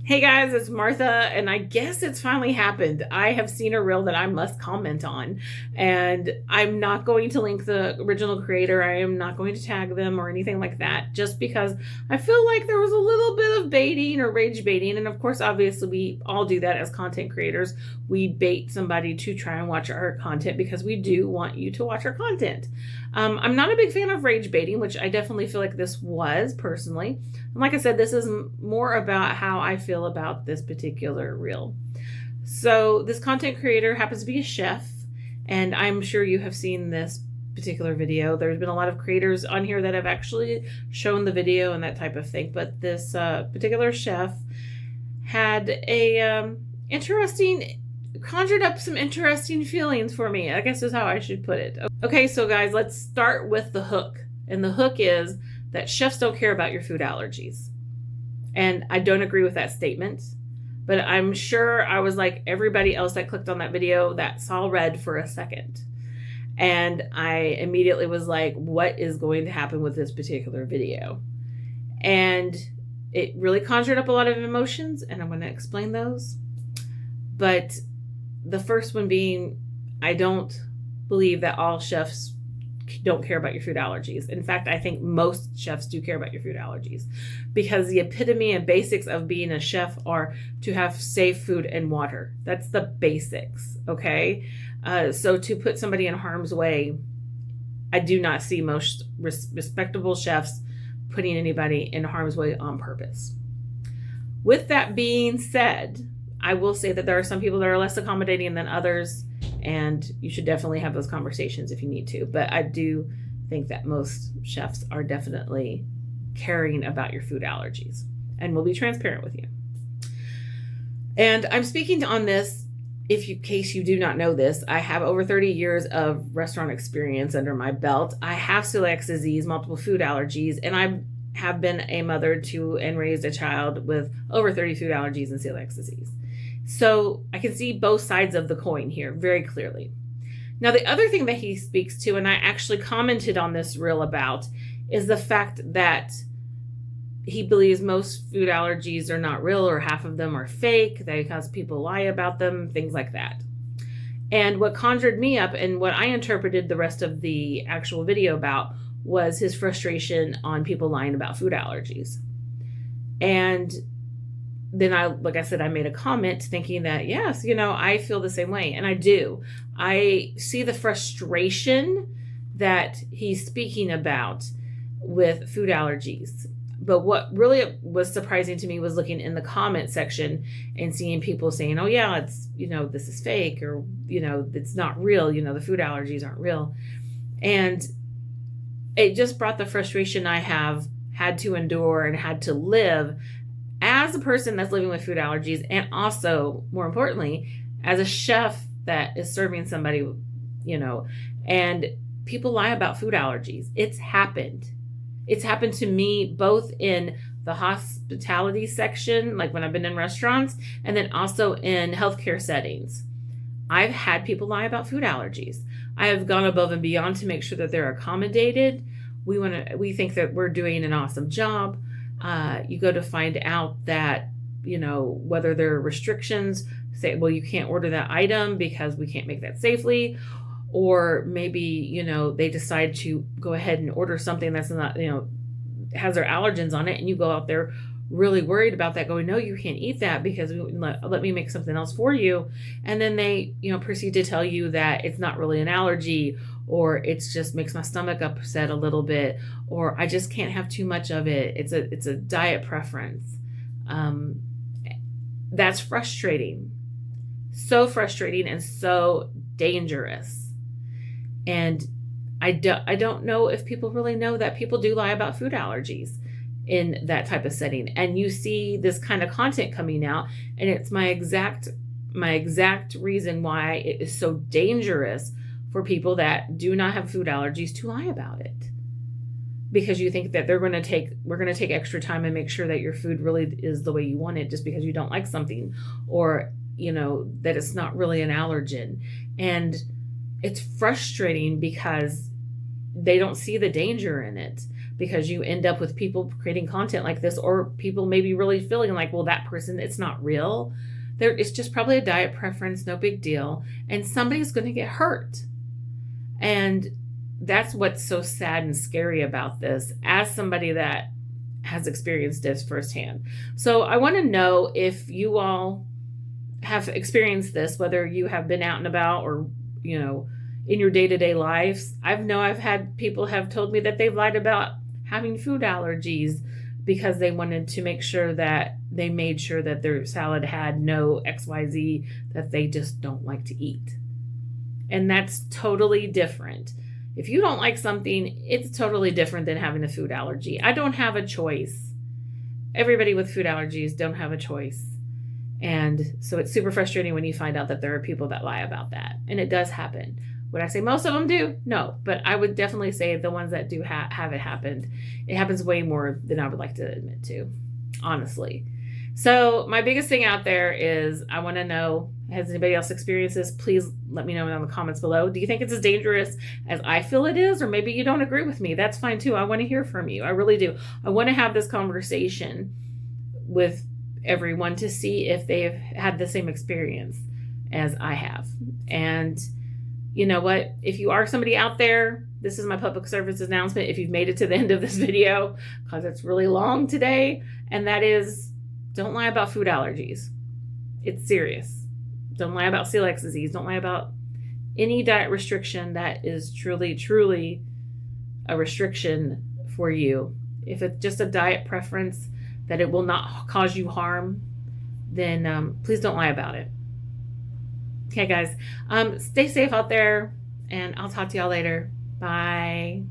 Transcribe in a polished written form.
Hey guys, it's Martha, and I guess it's finally happened. I have seen a reel that I must comment on, and I'm not going to link the original creator. I am not going to tag them or anything like that, just because I feel like there was a little bit of baiting or rage baiting. And of course, obviously, we all do that as content creators. We bait somebody to try and watch our content because we do want you to watch our content. I'm not a big fan of rage baiting, which I definitely feel like this was personally. And like I said, this is more about how I feel about this particular reel. So this content creator happens to be a chef, and I'm sure you have seen this particular video. There's been a lot of creators on here that have actually shown the video and that type of thing, but this particular chef had a conjured up some interesting feelings for me, I guess is how I should put it. Okay, so guys, let's start with the hook. And the hook is that chefs don't care about your food allergies. And I don't agree with that statement, but I'm sure I was like everybody else that clicked on that video that saw red for a second. And I immediately was like, what is going to happen with this particular video? And it really conjured up a lot of emotions, and I'm going to explain those. But the first one being, I don't believe that all chefs don't care about your food allergies. In fact, I think most chefs do care about your food allergies, because the epitome and basics of being a chef are to have safe food and water. That's the basics, okay? So to put somebody in harm's way, I do not see most respectable chefs putting anybody in harm's way on purpose. With that being said, I will say that there are some people that are less accommodating than others, and you should definitely have those conversations if you need to. But I do think that most chefs are definitely caring about your food allergies and will be transparent with you. And I'm speaking on this, in case you do not know this, I have over 30 years of restaurant experience under my belt. I have celiac disease, multiple food allergies, and I have been a mother to and raised a child with over 30 food allergies and celiac disease. So I can see both sides of the coin here very clearly. Now, the other thing that he speaks to, and I actually commented on this reel about, is the fact that he believes most food allergies are not real, or half of them are fake, because people lie about them, things like that. And what conjured me up, and what I interpreted the rest of the actual video about, was his frustration on people lying about food allergies. And then like I said, I made a comment thinking that, yes, I feel the same way. And I do. I see the frustration that he's speaking about with food allergies. But what really was surprising to me was looking in the comment section and seeing people saying, oh yeah, it's, this is fake, or, it's not real. The food allergies aren't real. And it just brought the frustration I have had to endure and had to live as a person that's living with food allergies, and also, more importantly, as a chef that is serving somebody, and people lie about food allergies. It's happened. It's happened to me both in the hospitality section, like when I've been in restaurants, and then also in healthcare settings. I've had people lie about food allergies. I have gone above and beyond to make sure that they're accommodated. We think that we're doing an awesome job. You go to find out that, whether there are restrictions, say, well, you can't order that item because we can't make that safely. Or maybe, they decide to go ahead and order something that's not, has their allergens on it. And you go out there really worried about that, going, no, you can't eat that because let me make something else for you. And then they, proceed to tell you that it's not really an allergy, or it's just makes my stomach upset a little bit, or I just can't have too much of it. It's a diet preference. That's frustrating. So frustrating and so dangerous. And I don't know if people really know that people do lie about food allergies in that type of setting. And you see this kind of content coming out, and it's my exact reason why it is so dangerous for people that do not have food allergies to lie about it. Because you think that we're going to take extra time and make sure that your food really is the way you want it, just because you don't like something, or that it's not really an allergen. And it's frustrating because they don't see the danger in it. because you end up with people creating content like this, or people maybe really feeling like, well, that person, it's not real. It's just probably a diet preference, no big deal. And somebody's going to get hurt. And that's what's so sad and scary about this, as somebody that has experienced this firsthand. So I want to know if you all have experienced this, whether you have been out and about or, in your day-to-day lives. I've had people have told me that they've lied about having food allergies because they wanted to make sure that they made sure that their salad had no XYZ that they just don't like to eat. And that's totally different. If you don't like something, it's totally different than having a food allergy. I don't have a choice. Everybody with food allergies don't have a choice. And so it's super frustrating when you find out that there are people that lie about that. And it does happen. Would I say most of them do? No. But I would definitely say the ones that do have it happened, it happens way more than I would like to admit to, honestly. So my biggest thing out there is I want to know, has anybody else experienced this? Please let me know in the comments below. Do you think it's as dangerous as I feel it is? Or maybe you don't agree with me. That's fine too. I want to hear from you. I really do. I want to have this conversation with everyone to see if they've had the same experience as I have. And you know what? If you are somebody out there, this is my public service announcement. If you've made it to the end of this video, because it's really long today, and that is, don't lie about food allergies. It's serious. Don't lie about celiac disease. Don't lie about any diet restriction that is truly, truly a restriction for you. If it's just a diet preference that it will not cause you harm, then please don't lie about it. Okay, guys, stay safe out there, and I'll talk to y'all later. Bye.